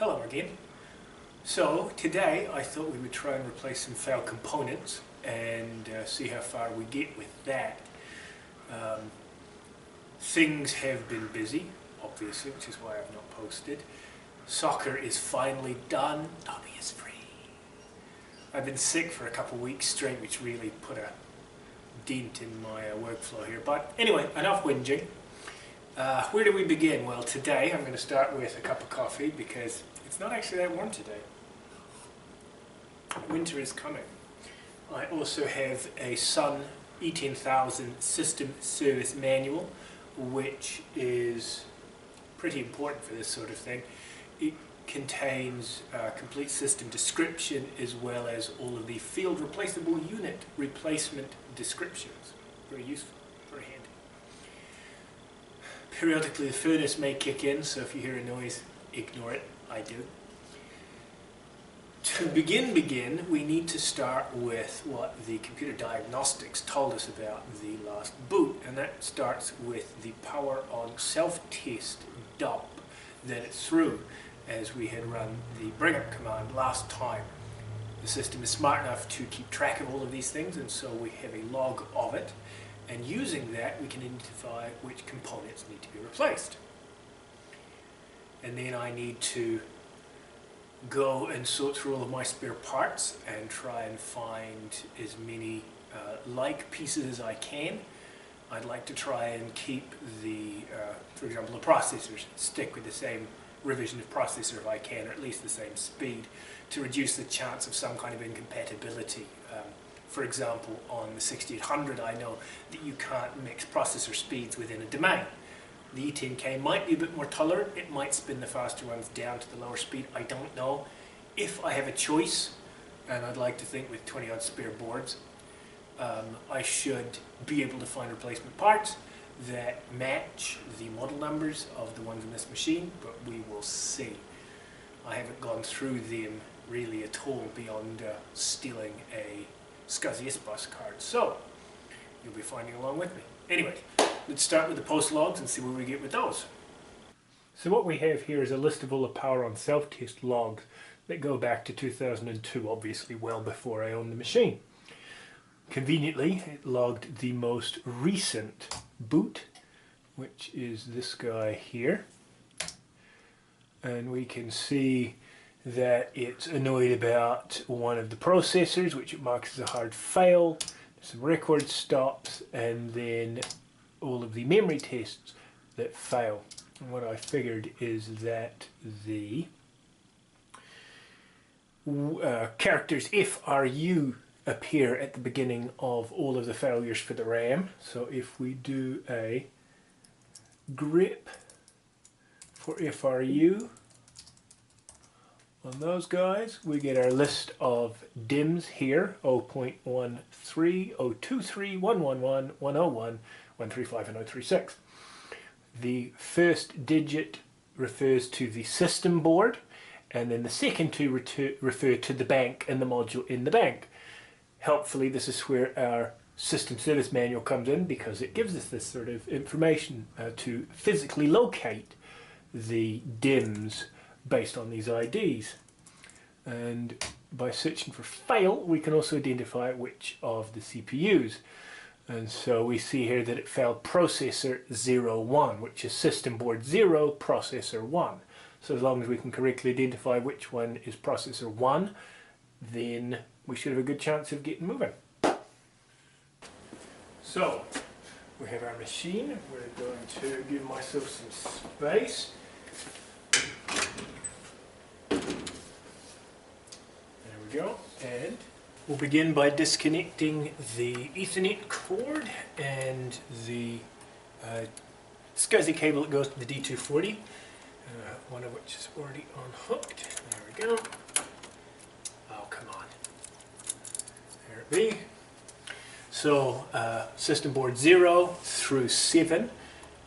Hello again. So today I thought we would try and replace some failed components and see how far we get with that. Things have been busy, obviously, which is why I've not posted. Soccer is finally done. Dobby is free. I've been sick for a couple of weeks straight, which really put a dent in my workflow here. But anyway, enough whinging. Where do we begin? Well, today I'm going to start with a cup of coffee because it's not actually that warm today. Winter is coming. I also have a Sun E10000 system service manual, which is pretty important for this sort of thing. It contains a complete system description as well as all of the field replaceable unit replacement descriptions. Very useful, very handy. Periodically the furnace may kick in, so if you hear a noise, ignore it. I do. To begin, we need to start with what the computer diagnostics told us about the last boot, and that starts with the power on self-test dump that it threw as we had run the bring up command last time. The system is smart enough to keep track of all of these things, and so we have a log of it, and using that we can identify which components need to be replaced. And then I need to go and sort through all of my spare parts and try and find as many like pieces as I can. I'd like to try and keep the, for example, the processors, stick with the same revision of processor if I can, or at least the same speed, to reduce the chance of some kind of incompatibility. For example, on the 6800 I know that you can't mix processor speeds within a domain. The E10K might be a bit more tolerant, it might spin the faster ones down to the lower speed, I don't know. If I have a choice, and I'd like to think with 20 odd spare boards, I should be able to find replacement parts that match the model numbers of the ones in this machine, but we will see. I haven't gone through them really at all beyond stealing a SCSI bus card, so you'll be finding along with me. Anyway, let's start with the post logs and see where we get with those. So what we have here is a list of all the power on self-test logs that go back to 2002, obviously well before I owned the machine. Conveniently, it logged the most recent boot, which is this guy here. And we can see that it's annoyed about one of the processors, which it marks as a hard fail, some record stops, and then all of the memory tests that fail. And what I figured is that the characters FRU appear at the beginning of all of the failures for the RAM. So if we do a grep for FRU on those guys, we get our list of DIMMs here: 0.13, 023, 111, 101, 135 and 036. The first digit refers to the system board, and then the second two refer to the bank and the module in the bank. Helpfully, this is where our system service manual comes in, because it gives us this sort of information to physically locate the DIMMs based on these IDs. And by searching for fail, we can also identify which of the CPUs. And so we see here that it failed processor 01, which is system board 0, processor 1. So as long as we can correctly identify which one is processor 1, then we should have a good chance of getting moving. So, we have our machine. We're going to give myself some space. There we go. And we'll begin by disconnecting the Ethernet cord and the SCSI cable that goes to the D240, one of which is already unhooked. There we go. Oh, come on. There it be. So, system board 0 through 7.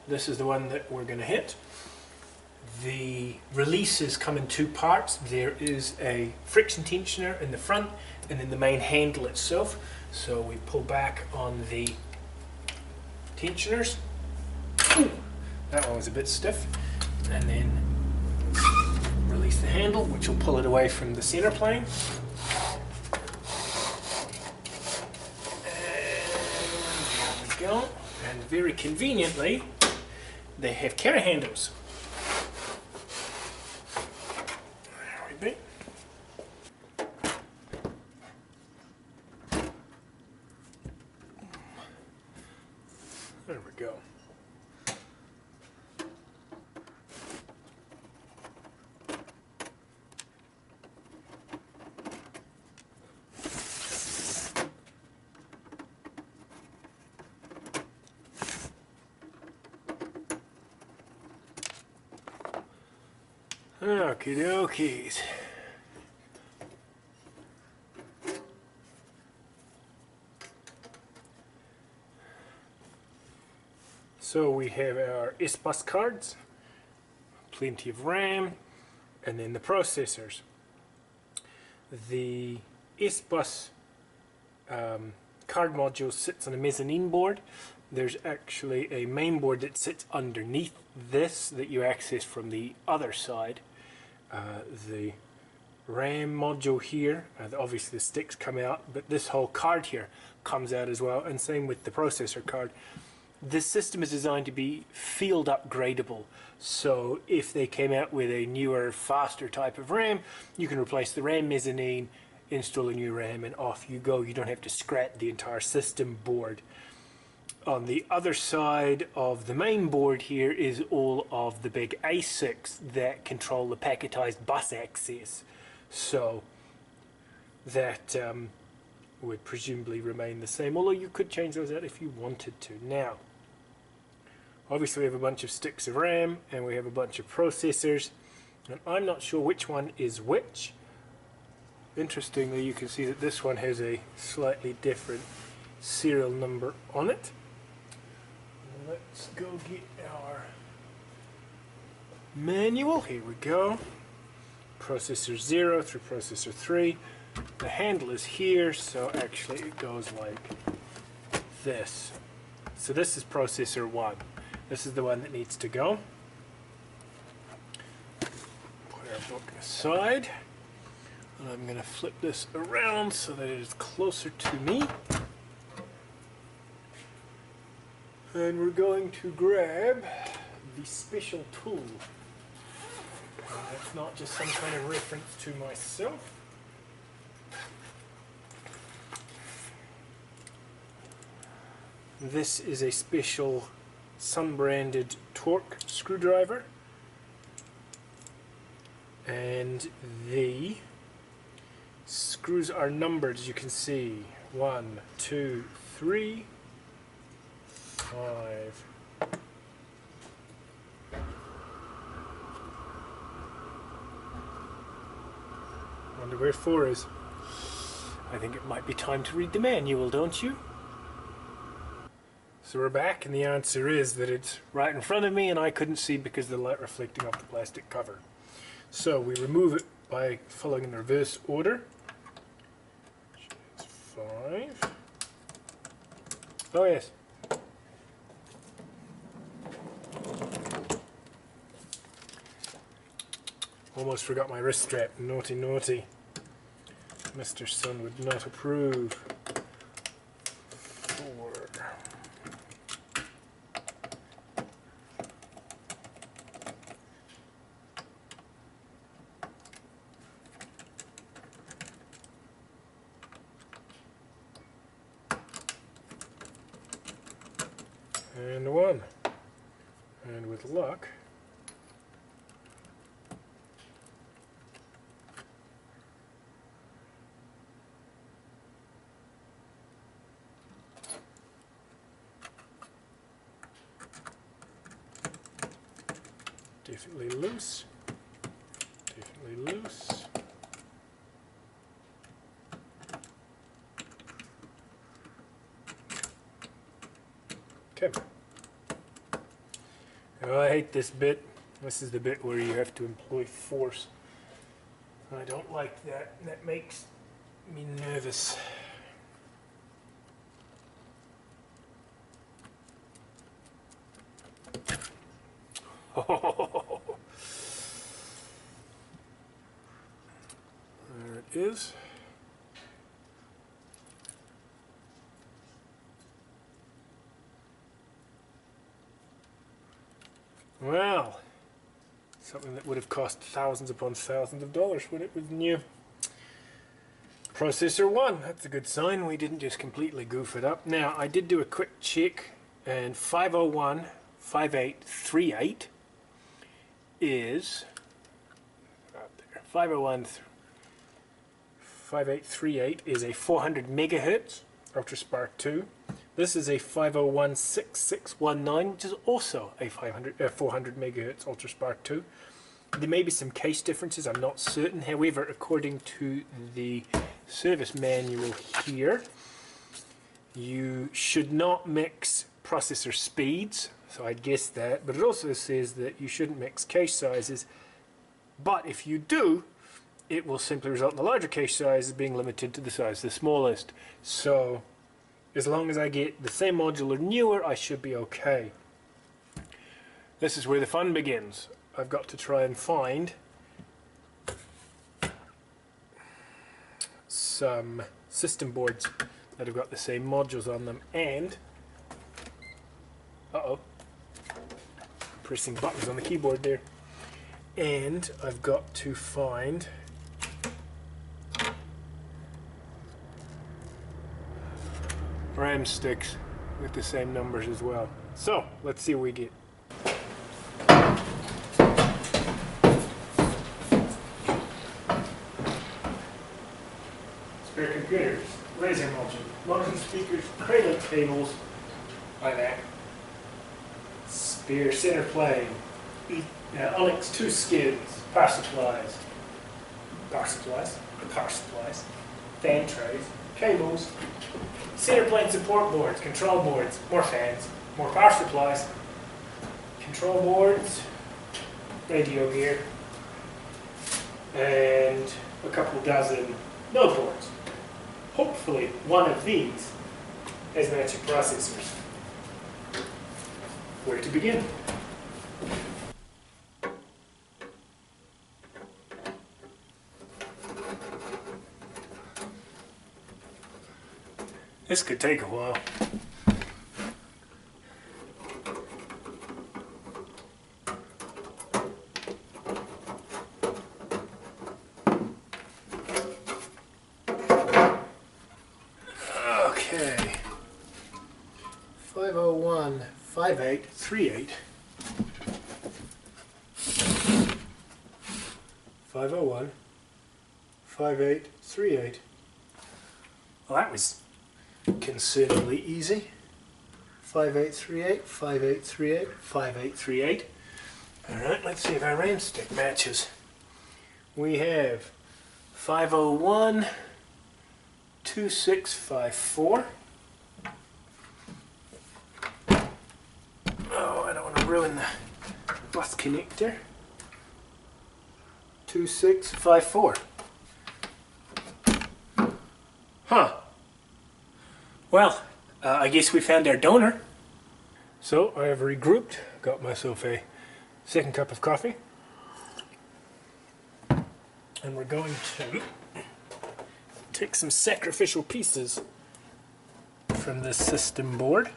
This is the one that we're going to hit. The releases come in two parts. There is a friction tensioner in the front, and then the main handle itself. So we pull back on the tensioners. Ooh, that one was a bit stiff. And then release the handle. handle, which will pull it away from the center plane. And there we go. And very conveniently, they have carry handles. There we be. There we go. Okie dokies. So we have our S-Bus cards, plenty of RAM, and then the processors. The S-Bus card module sits on a mezzanine board. There's actually a main board that sits underneath this that you access from the other side. The RAM module here, obviously the sticks come out, but this whole card here comes out as well, and same with the processor card. This system is designed to be field upgradable, so if they came out with a newer, faster type of RAM, you can replace the RAM mezzanine, install a new RAM, and off you go. You don't have to scrap the entire system board. On the other side of the main board here is all of the big ASICs that control the packetized bus access. So that would presumably remain the same, although you could change those out if you wanted to. Now, obviously we have a bunch of sticks of RAM and we have a bunch of processors, and I'm not sure which one is which. Interestingly, you can see that this one has a slightly different serial number on it. Let's go get our manual. Here we go. Processor 0 through processor 3. The handle is here, so actually it goes like this. So this is processor 1. This is the one that needs to go. Put our book aside. And I'm going to flip this around so that it is closer to me. And we're going to grab the special tool. That's not just some kind of reference to myself. This is a special Sun-branded torque screwdriver. And the screws are numbered, as you can see. 1, 2, 3, 5. Wonder where 4 is. I think it might be time to read the manual, don't you? So we're back, and the answer is that it's right in front of me and I couldn't see because of the light reflecting off the plastic cover. So we remove it by following in the reverse order. It's 5. Oh yes. Almost forgot my wrist strap. Naughty, naughty. Mr. Sun would not approve. 4. And 1. And with luck, definitely loose, definitely loose. Okay. Oh, I hate this bit. This is the bit where you have to employ force. I don't like that. That makes me nervous. is. Well, something that would have cost thousands upon thousands of dollars when it was new. Processor 1, that's a good sign. We didn't just completely goof it up. Now, I did do a quick check, and 501-5838 is up there. 501-5838 is a 400 megahertz UltraSpark 2. This is a 501-6619, which is also a 400 megahertz UltraSpark 2. There may be some case differences, I'm not certain. However, according to the service manual here, you should not mix processor speeds, so I'd guess that, but it also says that you shouldn't mix cache sizes, but if you do, it will simply result in the larger cache size being limited to the size of the smallest. So as long as I get the same module or newer, I should be okay. This is where the fun begins. I've got to try and find some system boards that have got the same modules on them, and pressing buttons on the keyboard there, and I've got to find RAM sticks with the same numbers as well. So let's see what we get. Spare computers, laser module, motion speakers, cradle cables, like that. Spare center plane, Onyx 2 skids, power supplies, fan trays, cables, center plane support boards, control boards, more fans, more power supplies, control boards, radio gear, and a couple dozen node boards. Hopefully one of these has matching processors. Where to begin? This could take a while. Okay. 501-5838. 501-5838. Well, that was concerningly easy. 5838, 5838, 5838. Alright, let's see if our RAM stick matches. We have 501-2654. Oh, I don't want to ruin the bus connector. 2654. Huh. Well, I guess we found our donor. So I have regrouped, got myself a second cup of coffee, and we're going to take some sacrificial pieces from this system board.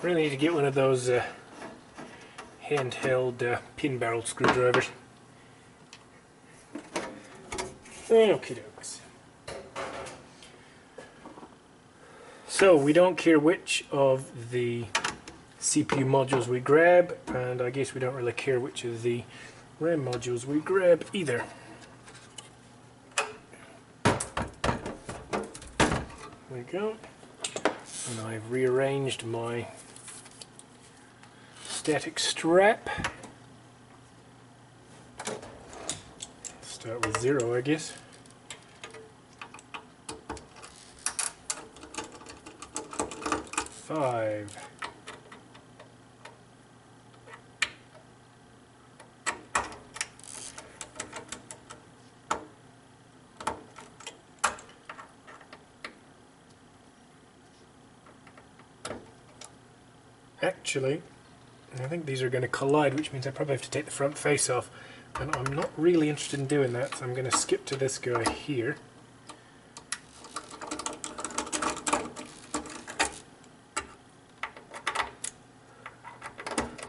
Really need to get one of those handheld pin barrel screwdrivers. Okie dokes. So we don't care which of the CPU modules we grab, and I guess we don't really care which of the RAM modules we grab either. There we go. And I've rearranged my static strap. Start with 0, I guess. 5. Actually, I think these are going to collide, which means I probably have to take the front face off, and I'm not really interested in doing that, so I'm going to skip to this guy here.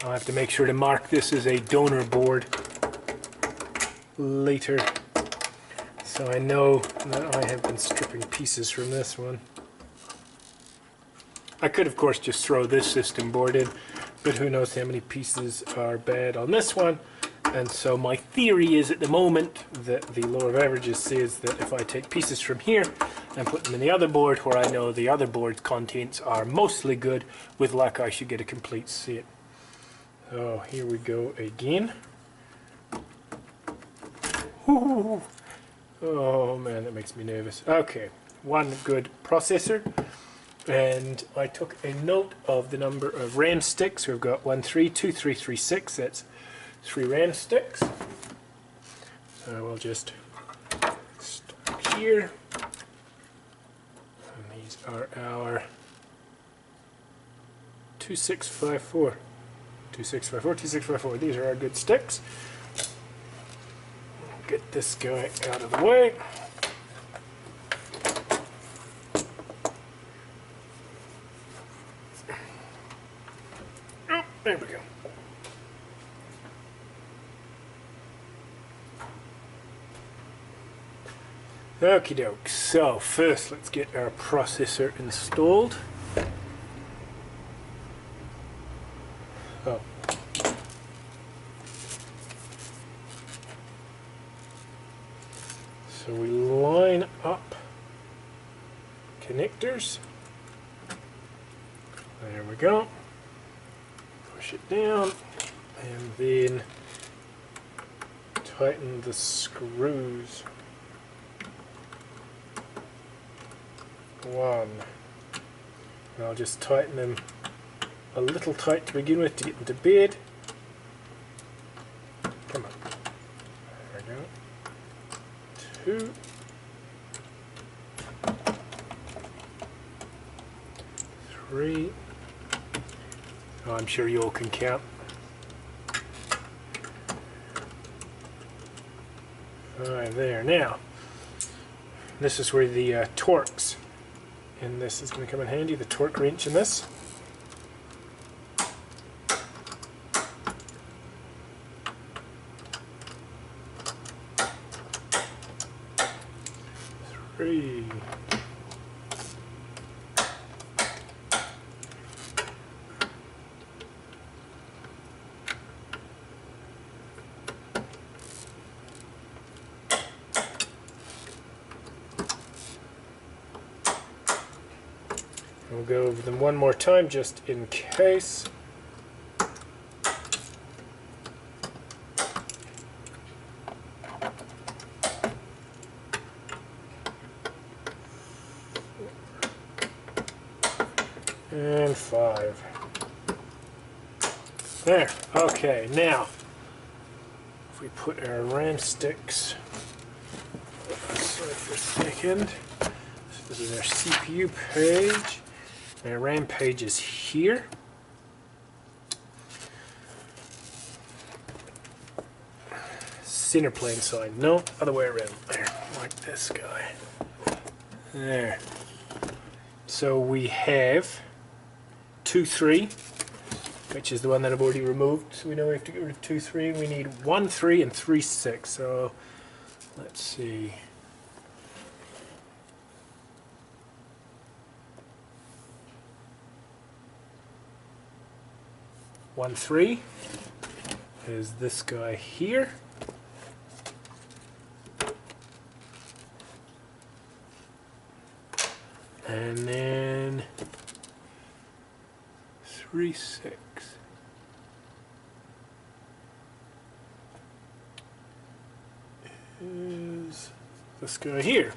I'll have to make sure to mark this as a donor board later, so I know that I have been stripping pieces from this one. I could of course just throw this system board in, but who knows how many pieces are bad on this one. And so my theory is at the moment that the law of averages says that if I take pieces from here and put them in the other board where I know the other board's contents are mostly good, with luck I should get a complete set. So here we go again. Ooh. Oh man, that makes me nervous. Okay, one good processor. And I took a note of the number of RAM sticks. We've got 1, 3, 2, 3, 3, 6. That's 3 RAM sticks. So we'll just stack here. And these are our 2654. 2654, 2654. These are our good sticks. Get this guy out of the way. There we go. Okie doke. So first let's get our processor installed. Oh. So we line up connectors. There we go. Push it down and then tighten the screws. 1. And I'll just tighten them a little tight to begin with to get them to bed. Come on. There we go. 2. 3. Oh, I'm sure you all can count. 5 there. Now, this is where the torques in this is going to come in handy, the torque wrench in this. 3. We'll go over them one more time just in case. And 5. There. Okay, now if we put our RAM sticks aside for a second. So this is our CPU page. Our RAM page is here. Center plane side. No, other way around. There, like this guy. There. So we have 2, 3, which is the one that I've already removed. So we know we have to get rid of 2, 3. We need 1, 3, and 3, 6. So let's see. 1, 3 is this guy here. And then 3, 6 is this guy here.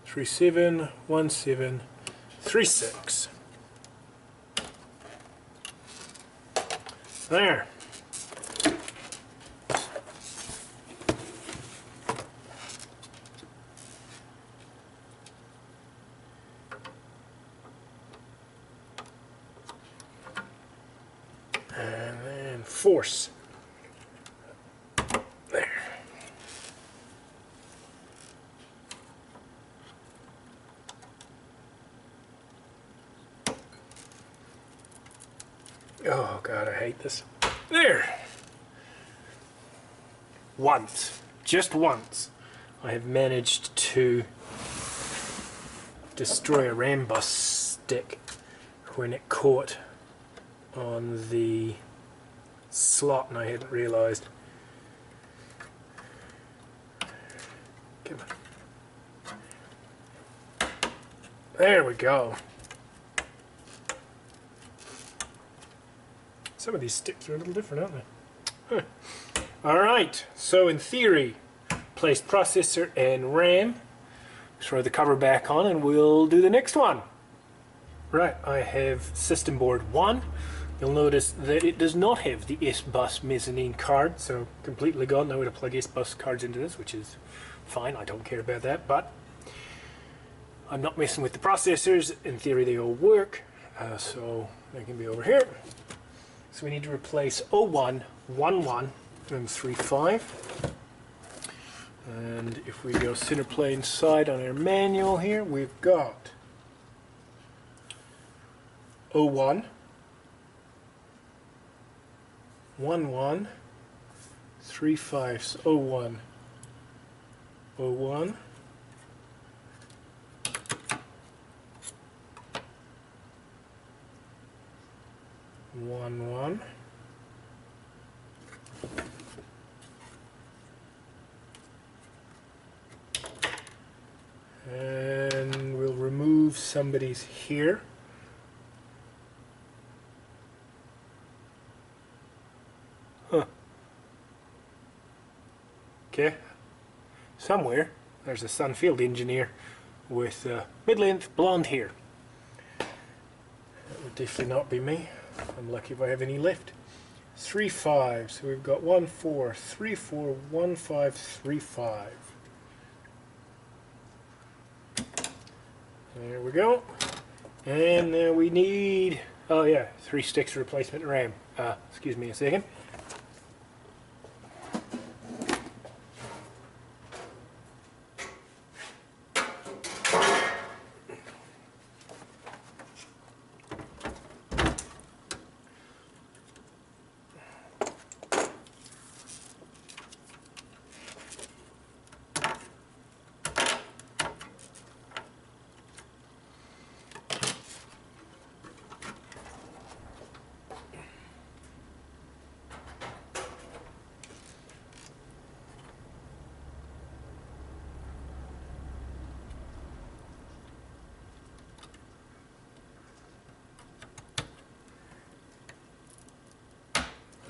3, 7, 1, 7, 3/6. There. And then force. There. Oh God, I hate this. There. Once, just once, I have managed to destroy a RAM bus stick when it caught on the slot and I hadn't realized. Come on. There we go. Some of these sticks are a little different, aren't they? Huh. Alright, so in theory, place processor and RAM. Throw the cover back on and we'll do the next one. Right, I have system board 1. You'll notice that it does not have the S-Bus mezzanine card, so completely gone. Now we're to plug S-Bus cards into this, which is fine, I don't care about that, but I'm not messing with the processors. In theory they all work, so they can be over here. So we need to replace 01, 11, and 35. And if we go center plane side on our manual here, we've got 01, 11, 35, 01, 01, 11, and we'll remove somebody's here. Huh. Okay. Somewhere there's a Sunfield engineer with mid-length blonde hair. That would definitely not be me. I'm lucky if I have any left. 3 5. So we've got 1 4 3 4 1 5 3 5. There we go. And now we need, oh yeah, 3 sticks of replacement RAM. Excuse me a second.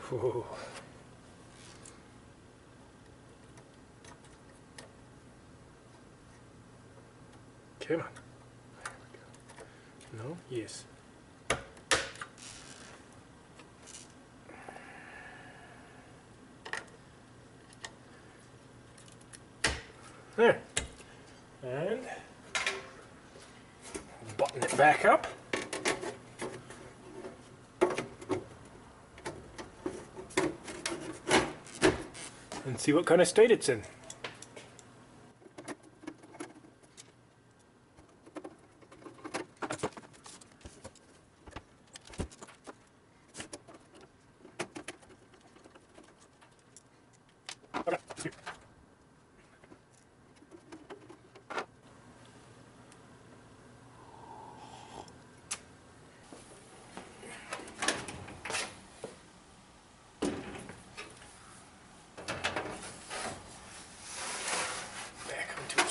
Whoa. Come on. There we go. No? Yes. There. And button it back up. And see what kind of state it's in.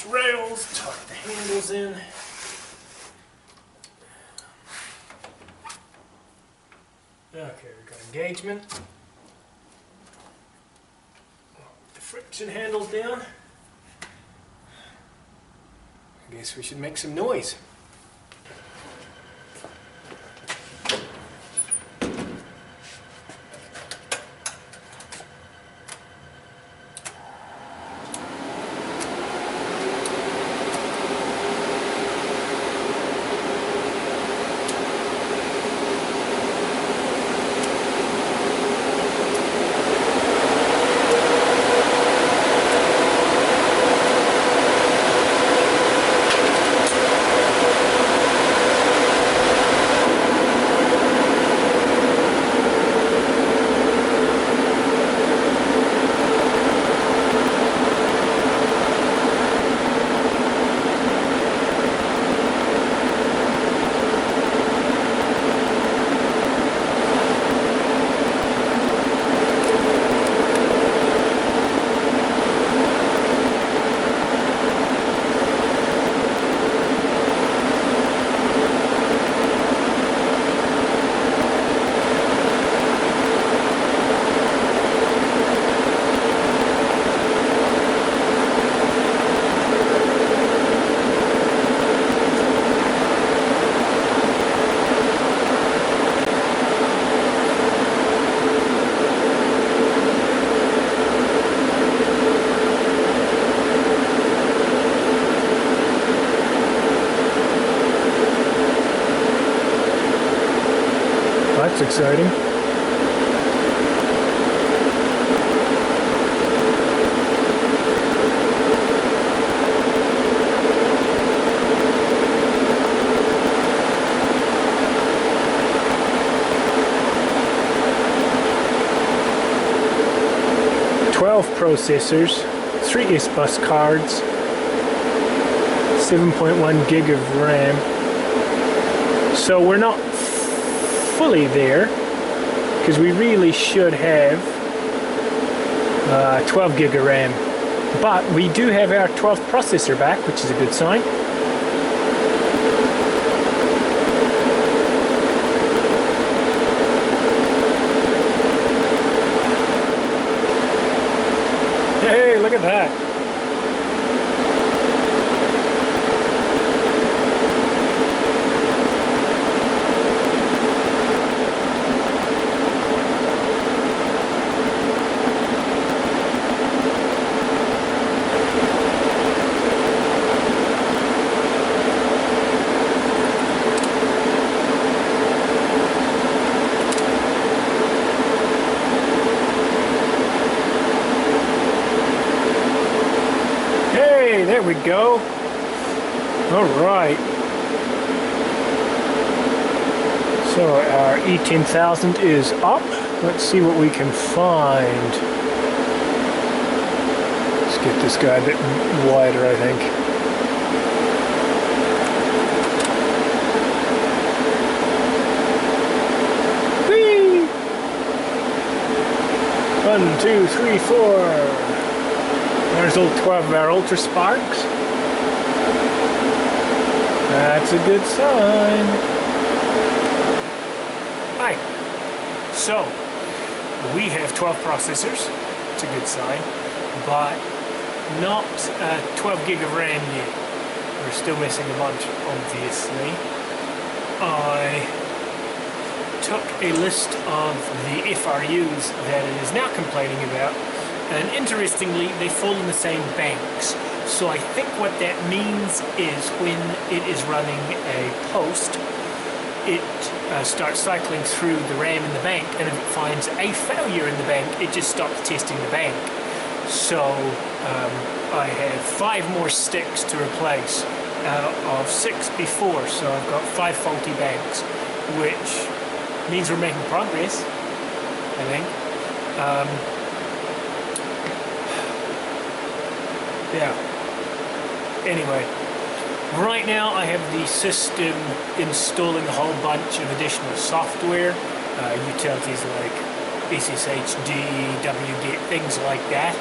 Rails, tuck the handles in. Okay, we've got engagement. The friction handles down. I guess we should make some noise. That's exciting. Processors, 3 S-Bus cards, 7.1 gig of RAM. So we're not fully there, because we really should have 12 gig of RAM. But we do have our 12th processor back, which is a good sign. Hey, look at that. There we go. All right. So our E10000 is up. Let's see what we can find. Let's get this guy a bit wider, I think. Whee! 1, 2, 3, 4. There's all 12 of our Ultra Sparks. That's a good sign. Hi. So, we have 12 processors. It's a good sign. But not 12 gig of RAM yet. We're still missing a bunch, obviously. I took a list of the FRUs that it is now complaining about. And interestingly, they fall in the same banks. So I think what that means is when it is running a post, it starts cycling through the RAM in the bank, and if it finds a failure in the bank, it just stops testing the bank. So I have 5 more sticks to replace out of 6 before, so I've got 5 faulty banks, which means we're making progress, I think. Yeah. Anyway, right now I have the system installing a whole bunch of additional software, utilities like SSHD, wget, things like that.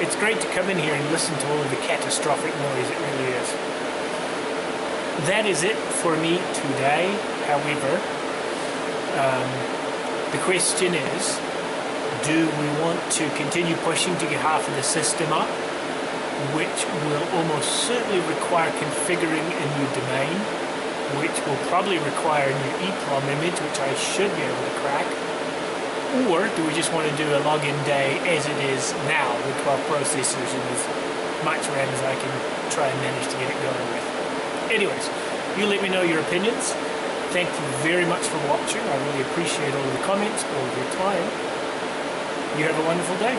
It's great to come in here and listen to all of the catastrophic noise, it really is. That is it for me today, however. The question is, do we want to continue pushing to get half of the system up, which will almost certainly require configuring a new domain, which will probably require a new EEPROM image, which I should be able to crack, or do we just want to do a login day as it is now with 12 processors and as much RAM as I can try and manage to get it going with. Anyways, you let me know your opinions. Thank you very much for watching. I really appreciate all of the comments, all of your time. You have a wonderful day.